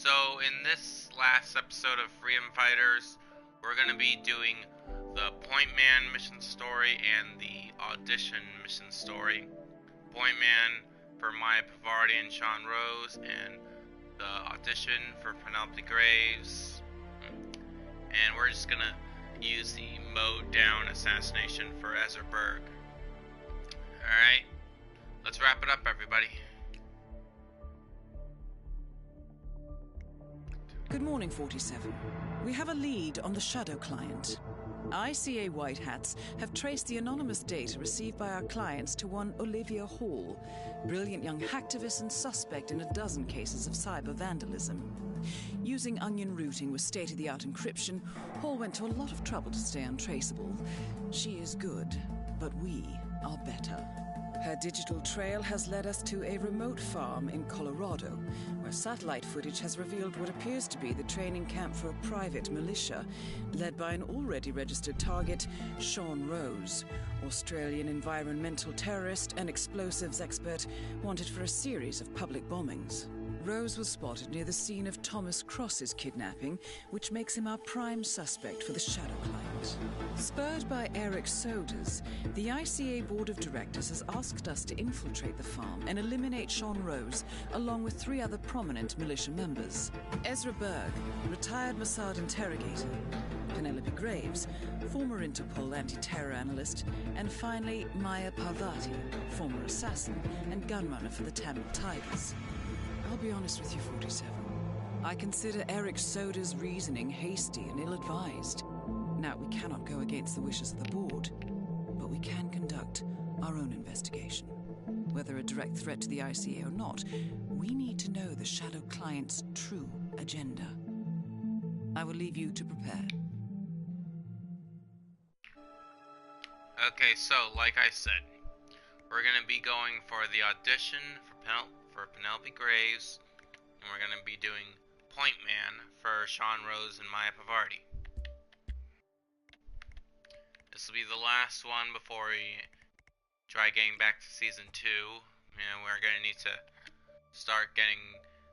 So in this last episode of Freedom Fighters, we're going to be doing the Point Man mission story and the audition mission story. Point Man for Maya Pavardi and Sean Rose, and the audition for Penelope Graves. And we're just going to use the mowed down assassination for Ezra Berg. Alright, let's wrap it up, everybody. Good morning, 47. We have a lead on the Shadow client. ICA White Hats have traced the anonymous data received by our clients to one Olivia Hall, brilliant young hacktivist and suspect in a dozen cases of cyber vandalism. Using onion routing with state-of-the-art encryption, Hall went to a lot of trouble to stay untraceable. She is good, but we are better. Her digital trail has led us to a remote farm in Colorado, where satellite footage has revealed what appears to be the training camp for a private militia, led by an already registered target, Sean Rose, Australian environmental terrorist and explosives expert wanted for a series of public bombings. Rose was spotted near the scene of Thomas Cross's kidnapping, which makes him our prime suspect for the Shadow client. Spurred by Eric Soders, the ICA Board of Directors has asked us to infiltrate the farm and eliminate Sean Rose, along with 3 other prominent militia members. Ezra Berg, retired Mossad interrogator, Penelope Graves, former Interpol anti-terror analyst, and finally Maya Parvati, former assassin and gunrunner for the Tamil Tigers. I'll be honest with you, 47. I consider Eric Soda's reasoning hasty and ill-advised. Now, we cannot go against the wishes of the board, but we can conduct our own investigation. Whether a direct threat to the ICA or not, we need to know the Shadow client's true agenda. I will leave you to prepare. Okay, so like I said, we're going to be going for the audition for Penelope Graves, and we're going to be doing Point Man for Sean Rose and Maya Pavardi. This will be the last one before we try getting back to Season 2. We're going to need to start getting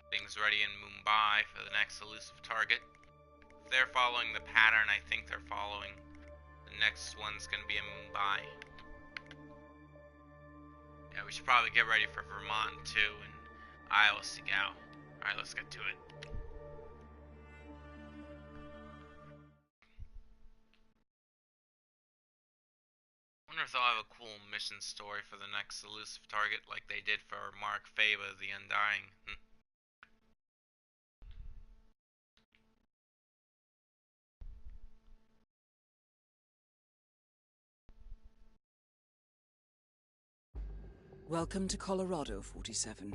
things ready in Mumbai for the next elusive target. If they're following the pattern I think they're following, the next one's going to be in Mumbai. Yeah, we should probably get ready for Vermont too, and Iowa Seagal. Alright, let's get to it. Wonder if they'll have a cool mission story for the next elusive target like they did for Mark Faba, the Undying. Welcome to Colorado, 47.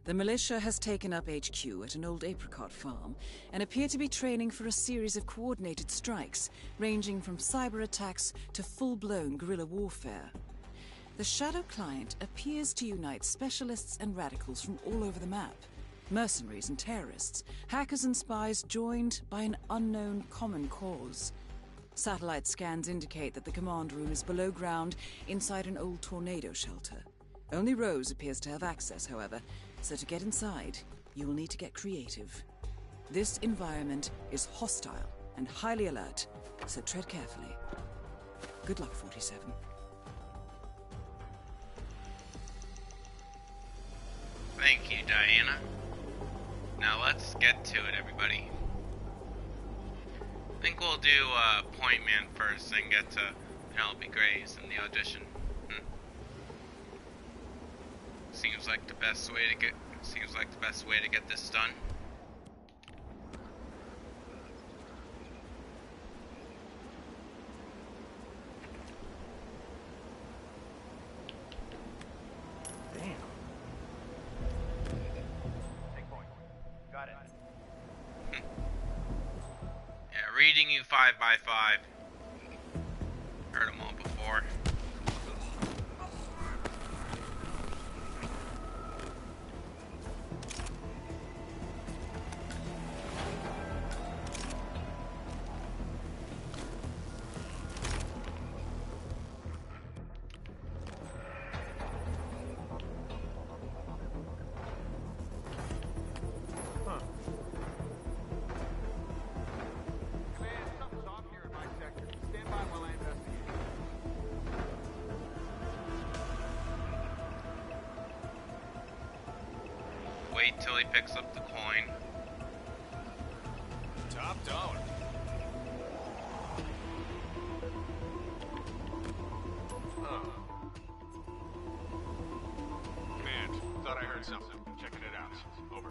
The militia has taken up HQ at an old apricot farm and appear to be training for a series of coordinated strikes, ranging from cyber attacks to full-blown guerrilla warfare. The Shadow client appears to unite specialists and radicals from all over the map. Mercenaries and terrorists, hackers and spies joined by an unknown common cause. Satellite scans indicate that the command room is below ground inside an old tornado shelter. Only Rose appears to have access, however, so to get inside, you will need to get creative. This environment is hostile and highly alert, so tread carefully. Good luck, 47. Thank you, Diana. Now let's get to it, everybody. I think we'll do Point Man first and get to Penelope Graves in the audition. Seems like the best way to get this done. Damn. Take point. Got it. Yeah, reading you 5 by 5. Heard them all before. wait till he picks up the coin. Top dollar. Command, thought I heard something. Checking it out. Over.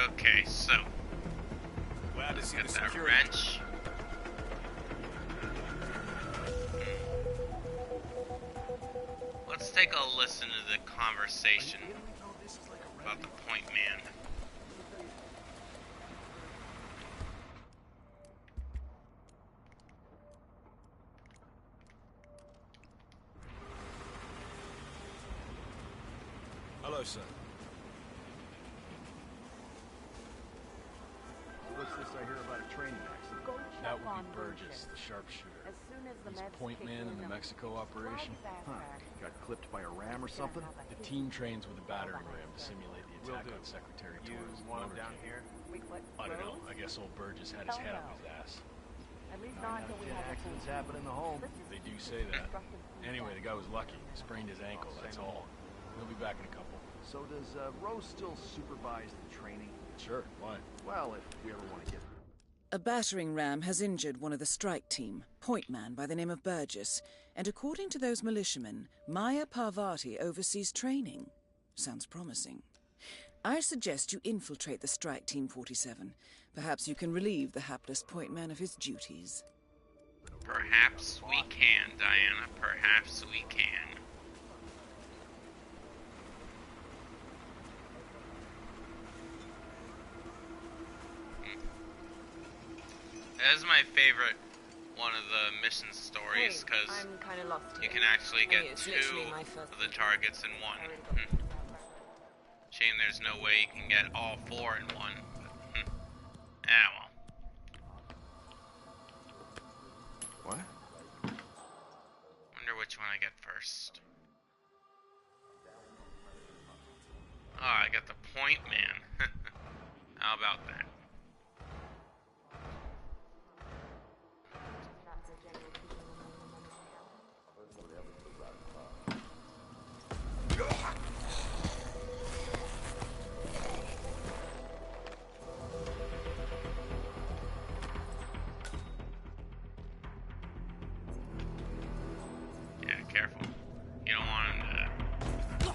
Okay, so Glad to see get the that security. wrench. Let's take a listen to the conversation about the point man. Hello, sir. What's this I hear about a training accident? That would be Burgess, the sharpshooter. As soon as the He's meds point kick man in the they'll Mexico operation. flag his Huh. ass back. Got clipped by a ram or something? The team trains with a battering ram to simulate the Will attack do. on Secretary You Torres' want him down motorcade. here? Wait, what? I don't know. Rose? I guess old Burgess had his Hell head up no. his ass. At least Nine not out until of we 10 have a accidents full happen in the home. They do say that. Anyway, the guy was lucky. He sprained his ankle, that's all. He'll be back in a couple. So does Rose still supervise the training? Sure, why? Well, if we ever want to get... A battering ram has injured one of the strike team, point man by the name of Burgess, and according to those militiamen, Maya Parvati oversees training. Sounds promising. I suggest you infiltrate the strike team 47. Perhaps you can relieve the hapless point man of his duties. Perhaps we can, Diana. Perhaps we can. That is my favorite one of the mission stories because I'm kind of lost you here. can actually get it's two literally my first of the targets in I one. really got Hmm. Shame there's no way you can get all four in one. But, well. What? Wonder which one I get first. Oh, I got the point man. How about that? Yeah, careful. You don't want him to...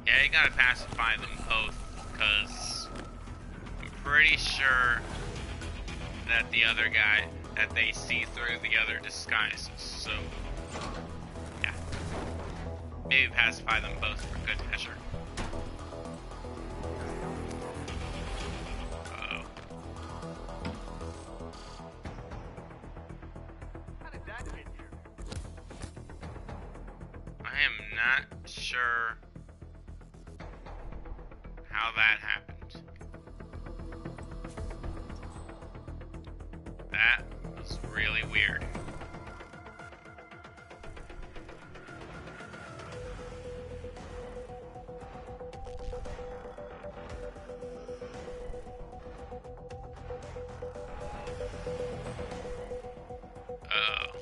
Yeah, you gotta pacify them both, because I'm pretty sure that the other guy, that they see through the other disguises, so... Yeah. Maybe pacify them both for good measure. Uh-oh. How did that get here? I am not sure how that happened. That was really weird. Oh.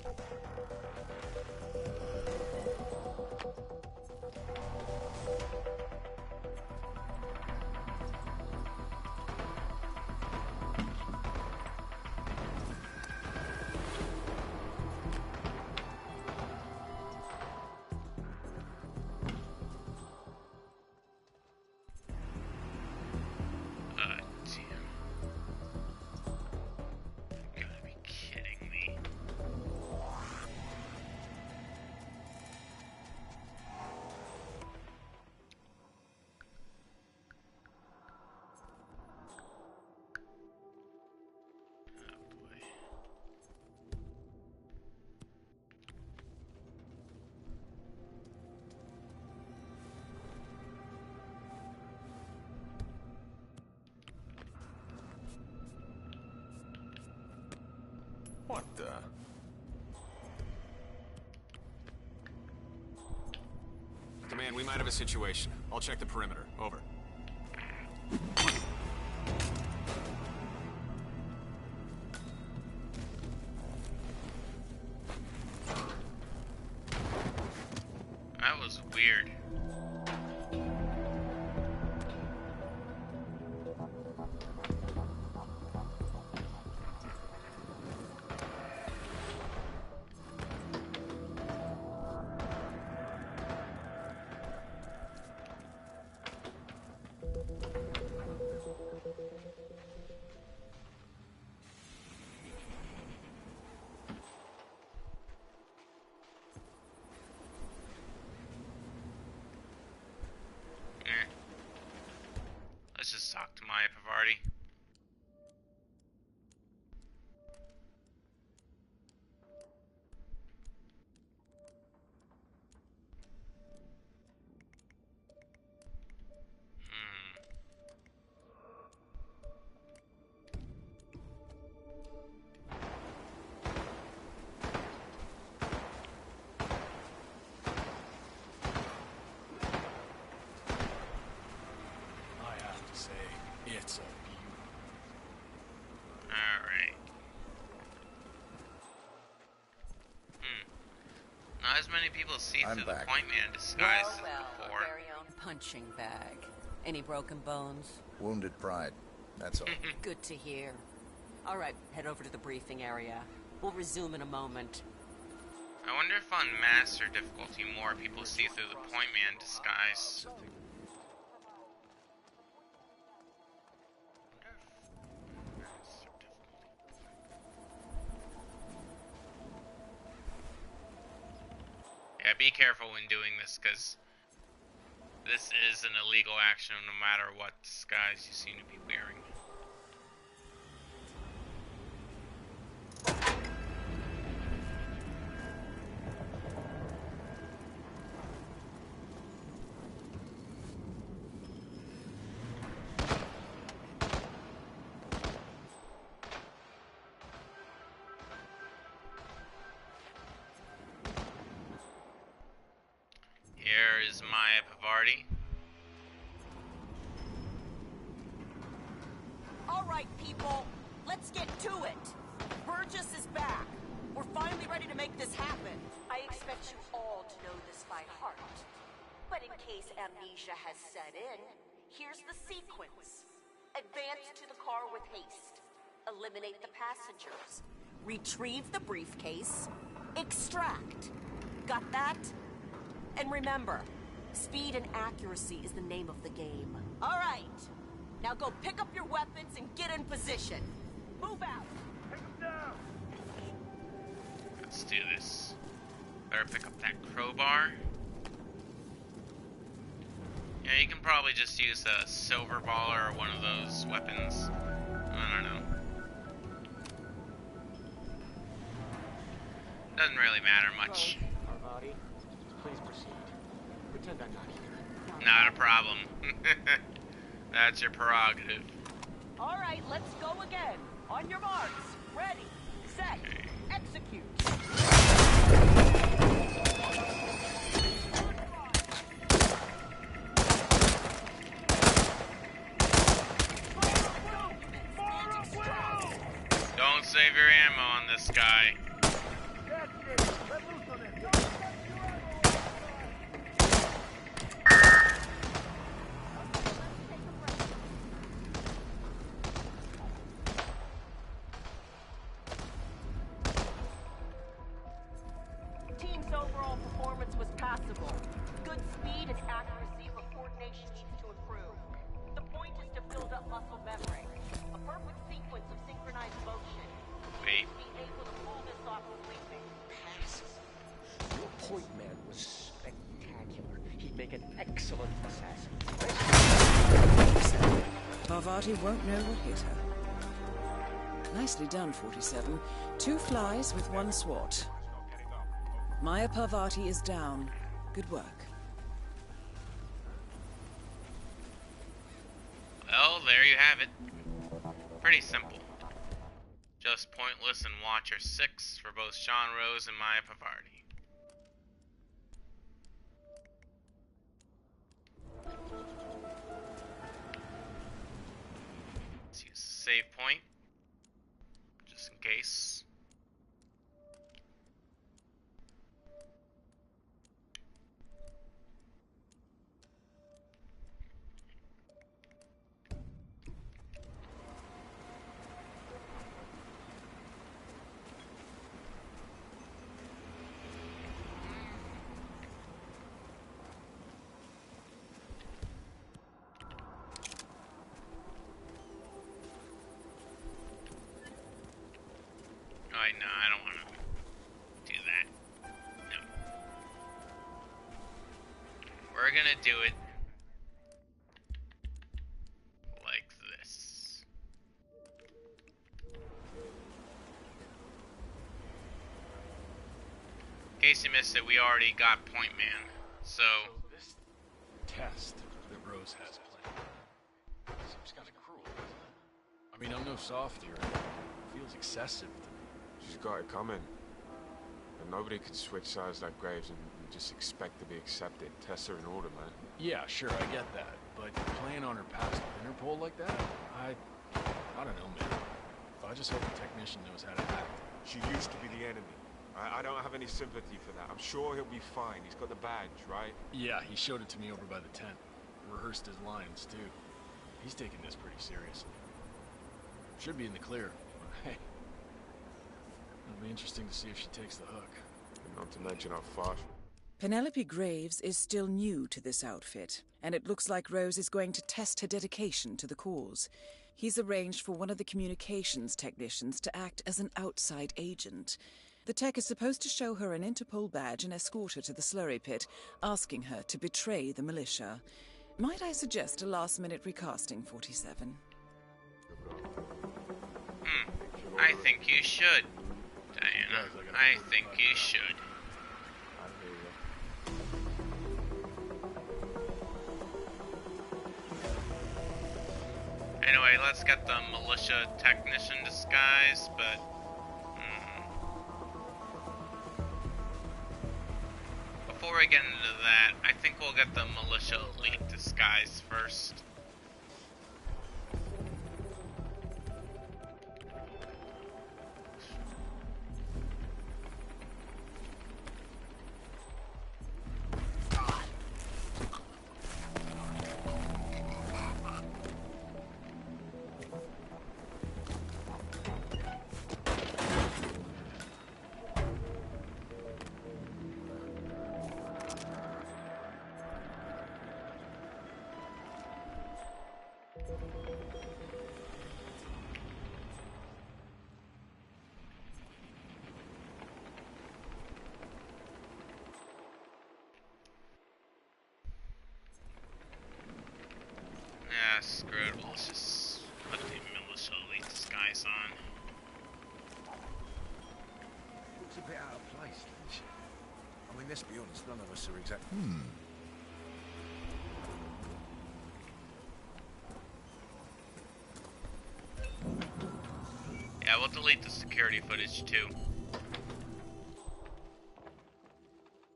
What the? Command, we might have a situation. I'll check the perimeter. Over. That was weird. Let's just talk to Maya Pavarti. I have to say, it's a beauty. Alright. Not as many people see I'm through back. the point man disguise Well, as our before. very own punching bag. Any broken bones? Wounded pride. That's all. Good to hear. All right, head over to the briefing area. We'll resume in a moment. I wonder if on Master difficulty more people see through the point man disguise. Yeah, be careful when doing this, because this is an illegal action no matter what disguise you seem to be wearing. Here is Maya Pavarti. All right, people, let's get to it. Burgess is back. We're finally ready to make this happen. I expect you all to know this by heart. But in case amnesia has set in, here's the sequence. Advance to the car with haste. Eliminate the passengers. Retrieve the briefcase. Extract. Got that? And remember, speed and accuracy is the name of the game. All right. Now go pick up your weapons and get in position. Move out. Let's do this. Better pick up that crowbar. Yeah, you can probably just use a silver baller or one of those weapons. I don't know. Doesn't really matter much. Parvati, please proceed. Pretend I'm not here. Not a problem. That's your prerogative. All right, let's go again. On your marks. Ready, set, execute. Don't save your ammo on this guy. Team's overall performance was passable. Good speed and accuracy, but coordination needs to improve. The point is to build up muscle memory. A perfect sequence of synchronized motion. Wait. Be able to pull this off completely. Your point man was spectacular. He'd make an excellent assassin. Parvati won't know what hit her. Nicely done, 47. 2 flies with 1 swat. Maya Parvati is down. Good work. Well, there you have it. Pretty simple. Just Pointless and Watcher 6 for both Sean Rose and Maya Pavardi. Let's use the save point, just in case. Alright, no, I don't want to do that. No. We're gonna do it like this. In case you missed it, we already got Point Man. So this test that Rose has planned seems kind of cruel, doesn't it? I mean, I'm no softie, right? It feels excessive to me. She's got it coming. And nobody could switch sides like Graves and just expect to be accepted. Tests are in order, man. Yeah, sure, I get that. But playing on her past with Interpol like that? I don't know, man. I just hope the technician knows how to act. She used to be the enemy. I don't have any sympathy for that. I'm sure he'll be fine. He's got the badge, right? Yeah, he showed it to me over by the tent. Rehearsed his lines, too. He's taking this pretty seriously. Should be in the clear. Hey. It'll be interesting to see if she takes the hook. And not to mention how far. Penelope Graves is still new to this outfit, and it looks like Rose is going to test her dedication to the cause. He's arranged for one of the communications technicians to act as an outside agent. The tech is supposed to show her an Interpol badge and escort her to the slurry pit, asking her to betray the militia. Might I suggest a last-minute recasting, 47? I think you should, Diana. I think you should. Anyway, let's get the militia technician disguise, but... Before we get into that, I think we'll get the militia elite disguise first. Yeah, screw it, we'll just put the militia elite disguise on. Looks a bit out of place, doesn't she? I mean, let's be honest, none of us are exact. Yeah, we'll delete the security footage too.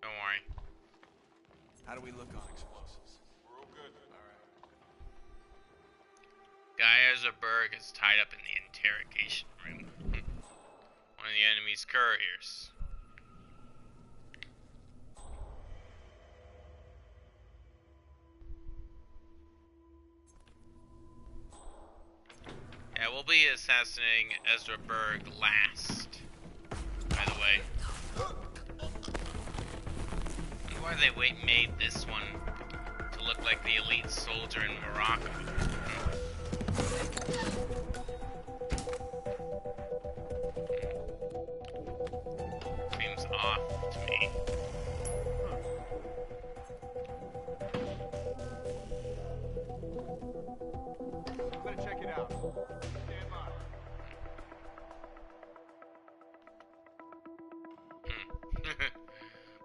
Don't worry. How do we look on explosives? We're all good. Alright. Geierberg is tied up in the interrogation room. One of the enemy's couriers. Yeah, we'll be assassinating Ezra Berg last, by the way. I wonder why they made this one to look like the elite soldier in Morocco. Seems off to me. I'm gonna check it out. Stand by.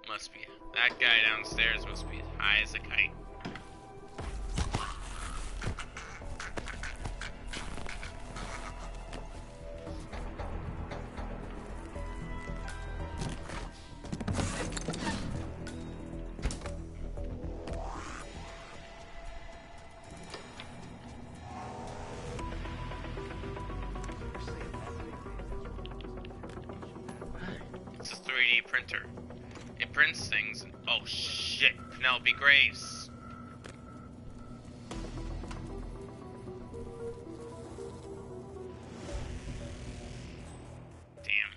Must be. That guy downstairs must be as high as a kite. printer. It prints things. Oh shit, Penelope Graves. Damn.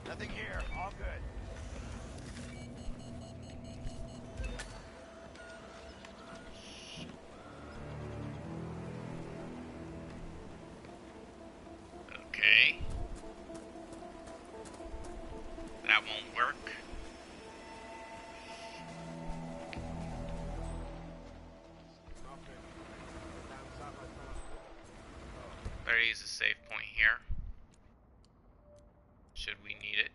Nothing here. All good. Okay. That won't work. Better use a save point here. Should we need it?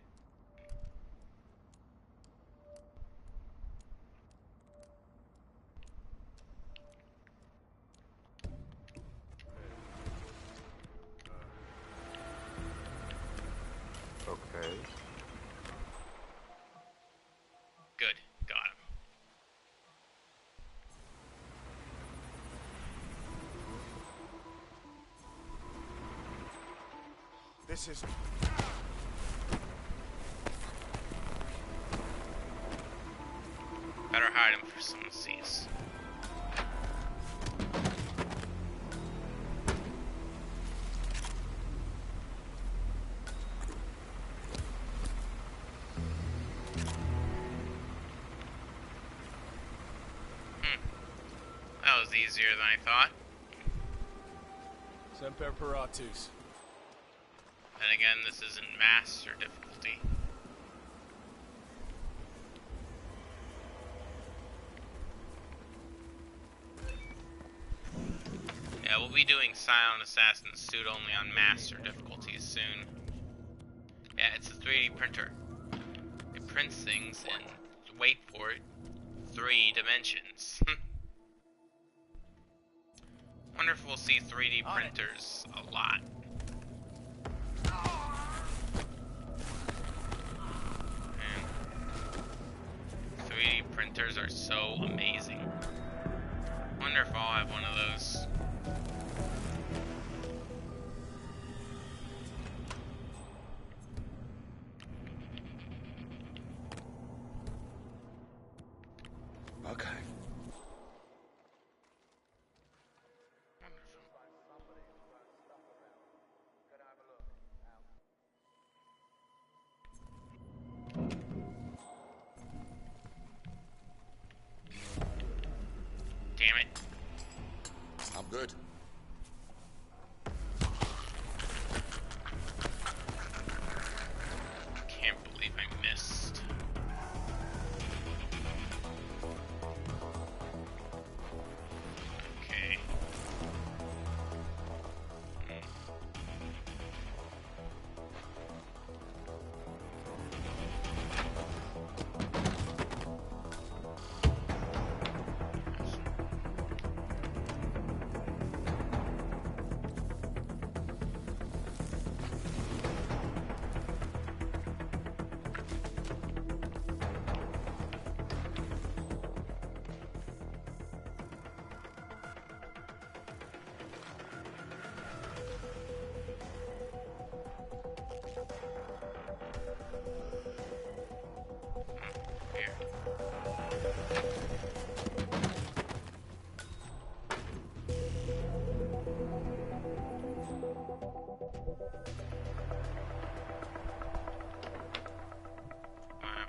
Okay. Good. Got him. This is... Better hide him before someone sees. That was easier than I thought. Semper Paratus. And again, this is in master difficulty. Yeah, we'll be doing Silent Assassin Suit only on master difficulties soon. Yeah, it's a 3D printer. It prints things in, wait for it, 3 dimensions. Wonder if we'll see 3D printers a lot. Man, 3D printers are so amazing. Wonder if I'll have one of those. Okay. Damn it. I'm good. Can't believe I missed. Okay.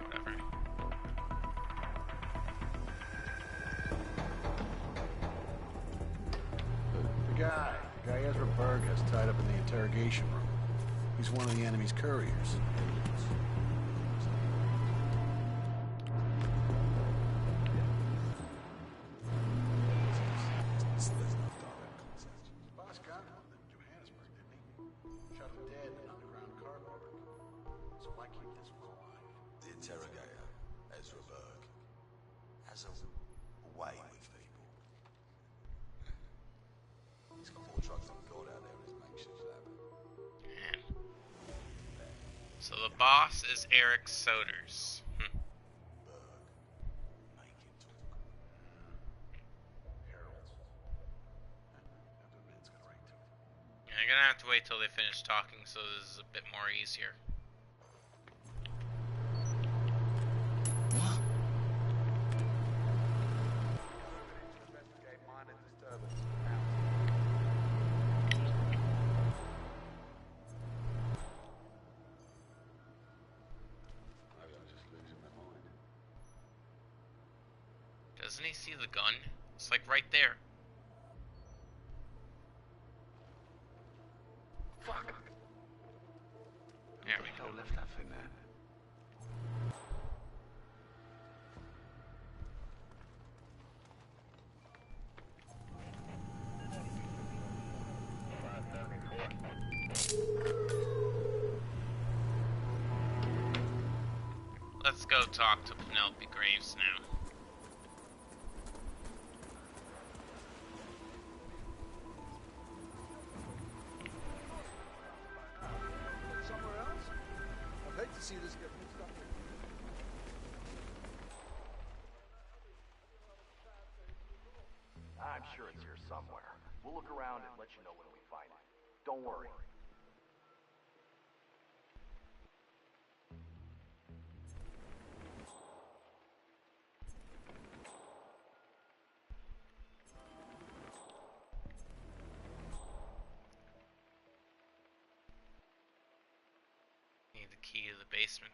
Whatever. The guy Ezra Berg has tied up in the interrogation room. He's one of the enemy's couriers. Boss got one in Johannesburg, didn't he? Shot him dead in an underground cargo work. So why keep this one alive? The interrogator, Ezra Berg, has a way with people. He's got more drugs than God out there in his makeshift lab. Man. So the boss is Eric Soders. Berg, make him talk. Harold. That man's got a right to it. Yeah, I gonna have to wait till they finish talking, so this is a bit more easier. Doesn't he see the gun? It's like right there. Fuck. There we go. Left that thing there. Let's go talk to Penelope Graves now. Somewhere else? I'd hate to see this get mixed up. I'm sure it's here somewhere. We'll look around and let you know when we find it. Don't worry. Need the key to the basement.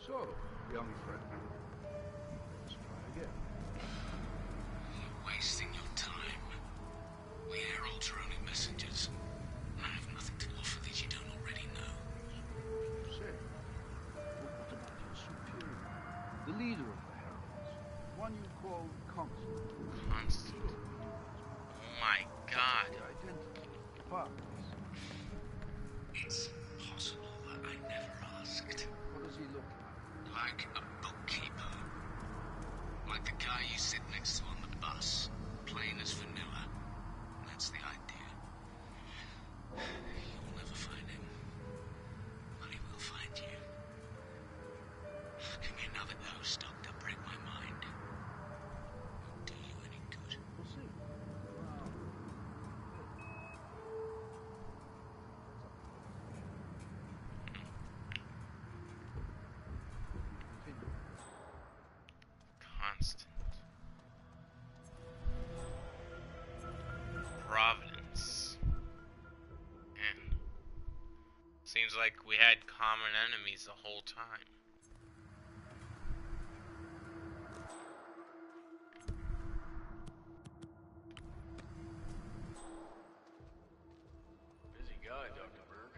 So, young friend, let's try again. You're wasting your time. We heralds are only messengers. I have nothing to offer that you don't already know. Say, but what about your superior? The leader of the heralds. One you call Constant. Constant. Oh my god. The identity of the parties. It's possible that I never asked. What does he look like? Like a bookkeeper. Like the guy you sit next to on the bus. Plain as vanilla. That's the idea. You'll never find him. But he will find you. Give me another dose, Doctor. Break my mind. Won't do you any good. We'll see. Constant. Providence. Man. Seems like we had common enemies the whole time. Busy guy, Dr. Berg.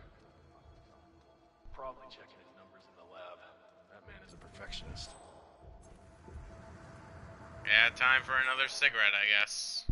Probably checking his numbers in the lab. That man is a perfectionist. Yeah, time for another cigarette, I guess.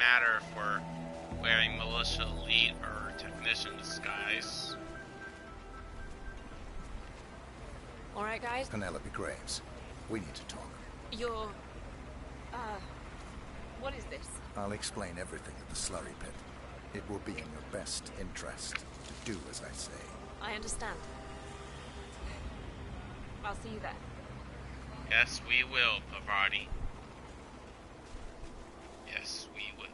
matter if we're wearing militia elite or technician disguise. Alright, guys? Penelope Graves, we need to talk. You're... what is this? I'll explain everything at the slurry pit. It will be in your best interest to do as I say. I understand. I'll see you there. Yes, we will, Pavarti. Yes, we will.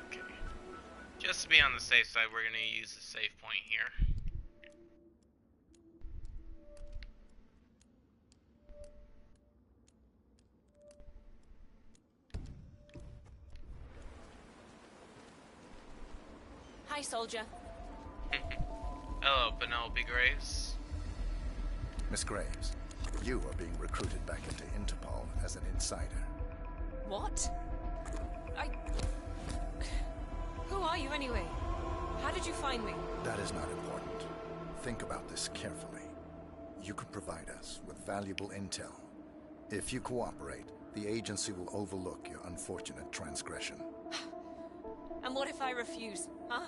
Okay. Just to be on the safe side, we're going to use the save point here. Hi, soldier. Hello, Penelope Graves. Miss Graves, you are being recruited back into Interpol as an insider. What? Who are you anyway? How did you find me? That is not important. Think about this carefully. You can provide us with valuable intel. If you cooperate, the agency will overlook your unfortunate transgression. And what if I refuse, huh?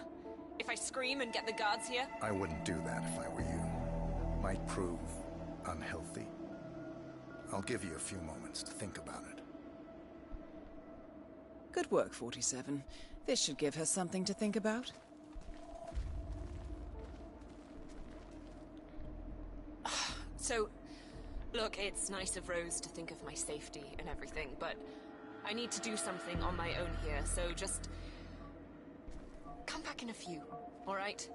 If I scream and get the guards here? I wouldn't do that if I were you. Might prove unhealthy. I'll give you a few moments to think about it. Good work, 47. This should give her something to think about. So, look, it's nice of Rose to think of my safety and everything, but I need to do something on my own here, so just come back in a few, all right?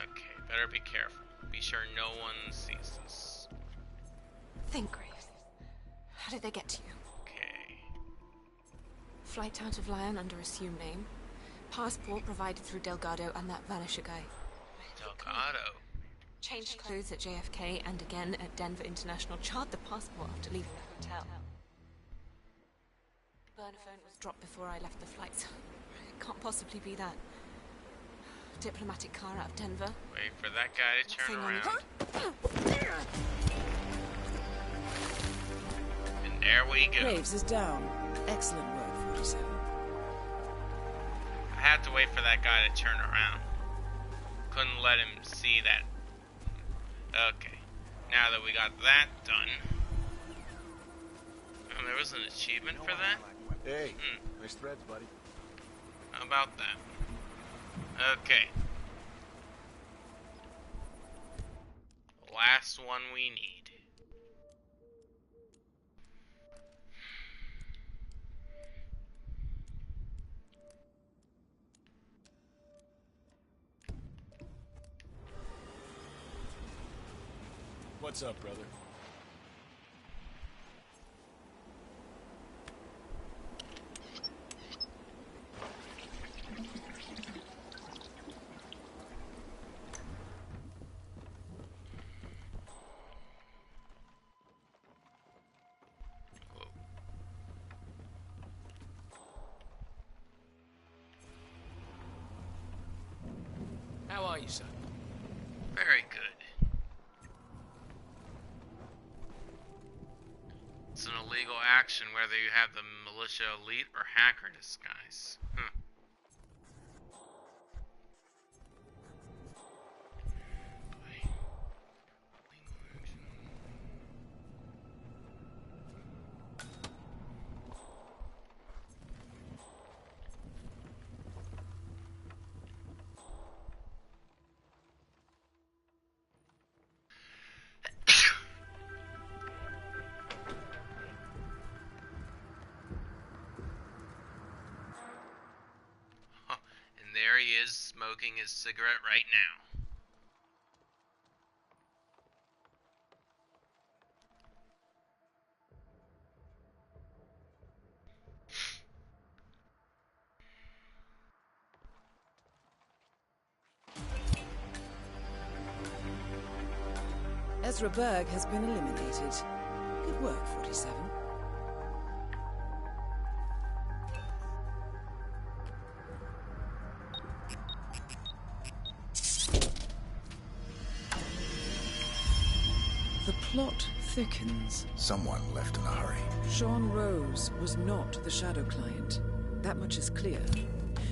Okay, better be careful. Be sure no one sees this. Think, Graves. How did they get to you? Okay. Flight out of Lyon under assumed name. Passport provided through Delgado and that Vanisher guy. Delgado? Changed clothes at JFK and again at Denver International. Charred the passport after leaving the hotel. Burner phone was dropped before I left the flight, so it can't possibly be that. Diplomatic car out of Denver. Wait for that guy to turn around. And there we go. Graves is down. Excellent work, 47. I had to wait for that guy to turn around. Couldn't let him see that. Okay. Now that we got that done. Oh, there was an achievement for that? Hey, nice threads, buddy. How about that? Okay. Last one we need. What's up, brother? How are you, son? Very good. It's an illegal action whether you have the militia elite or hacker disguise. is smoking his cigarette right now. Ezra Berg has been eliminated. Good work, 47. The plot thickens. Someone left in a hurry. Sean Rose was not the Shadow Client. That much is clear.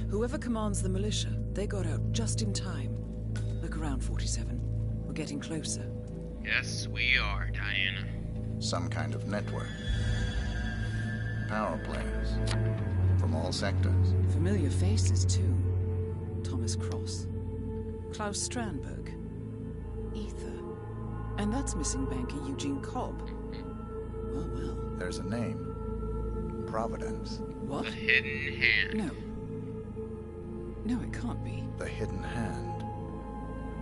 Whoever commands the militia, they got out just in time. Look around, 47. We're getting closer. Yes, we are, Diana. Some kind of network. Power players. From all sectors. Familiar faces, too. Thomas Cross. Klaus Strandberg. Ether. And that's missing banker Eugene Cobb. Well, well. There's a name. Providence. What? The Hidden Hand. No. No, it can't be. The Hidden Hand.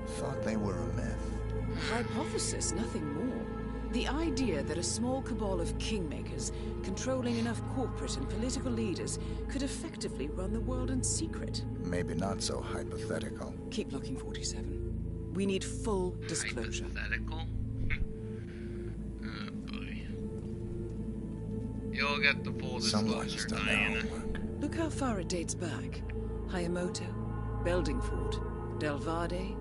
Thought they were a myth. A hypothesis, nothing more. The idea that a small cabal of kingmakers, controlling enough corporate and political leaders, could effectively run the world in secret. Maybe not so hypothetical. Keep looking, 47. We need full disclosure. Hypothetical? Oh boy. You'll get the full disclosure, Diana. Look how far it dates back. Hayamoto, Beldingford, Delvade.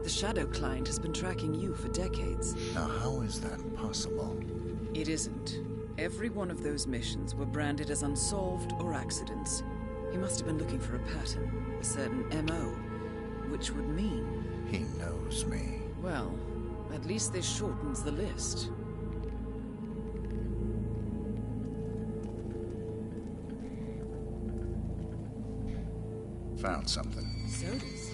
The Shadow Client has been tracking you for decades. Now how is that possible? It isn't. Every one of those missions were branded as unsolved or accidents. He must have been looking for a pattern, a certain MO, which would mean... He knows me. Well, at least this shortens the list. Found something. Sodas?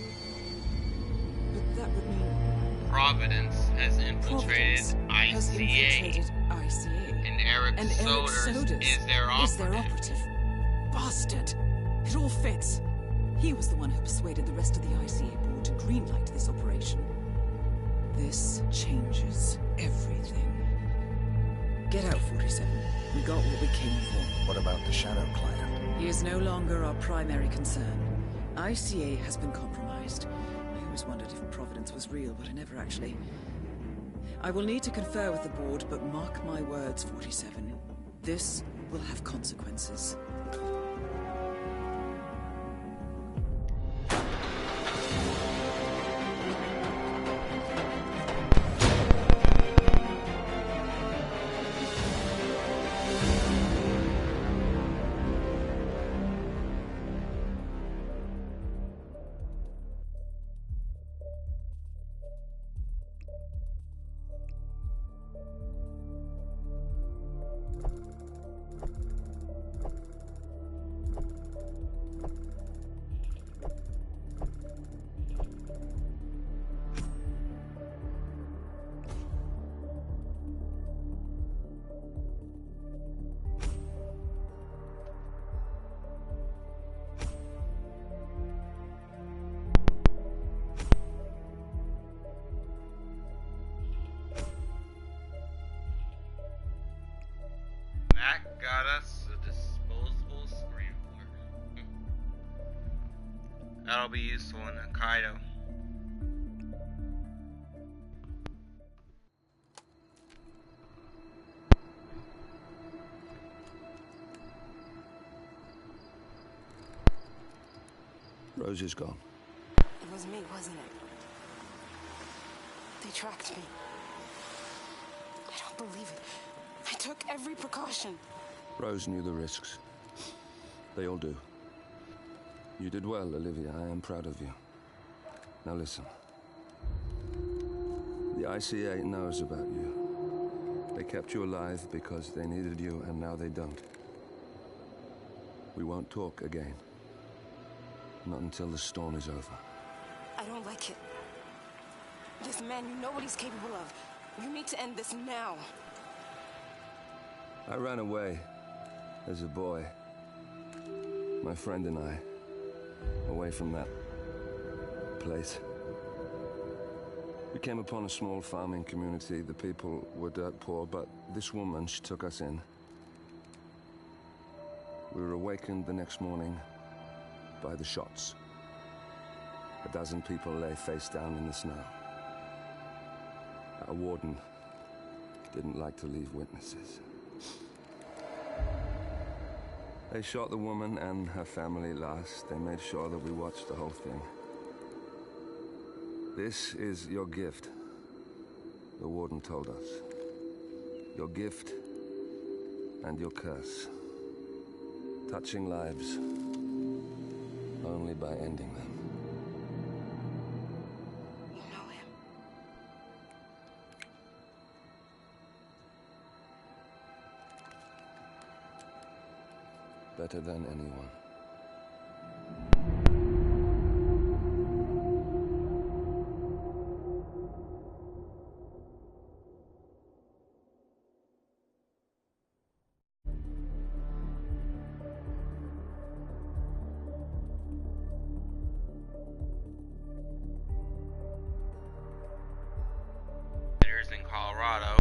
But that would mean... Providence has infiltrated ICA. And Eric Soders is their operative. Bastard! It all fits. He was the one who persuaded the rest of the ICA board to greenlight this operation. This changes everything. Get out, 47. We got what we came for. What about the Shadow Client? He is no longer our primary concern. ICA has been compromised. I always wondered if Providence was real, but I never actually... I will need to confer with the board, but mark my words, 47. This will have consequences. That got us a disposable scrambler. That'll be useful in Hokkaido. Rose is gone. It was me, wasn't it? They tracked me. I don't believe it. I took every precaution. Rose knew the risks. They all do. You did well, Olivia. I am proud of you. Now listen. The ICA knows about you. They kept you alive because they needed you, and now they don't. We won't talk again. Not until the storm is over. I don't like it. This man you know what he's capable of. You need to end this now. I ran away as a boy. My friend and I. Away from that place. We came upon a small farming community. The people were dirt poor, but this woman, she took us in. We were awakened the next morning by the shots. A dozen people lay face down in the snow. Our warden didn't like to leave witnesses. They shot the woman and her family last. They made sure that we watched the whole thing. This is your gift, the warden told us. Your gift and your curse. Touching lives only by ending them. You know him? Better than anyone. In Colorado.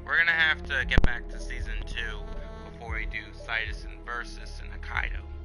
We're gonna have to get back to season 2 before we do Citus and Versus in Hokkaido.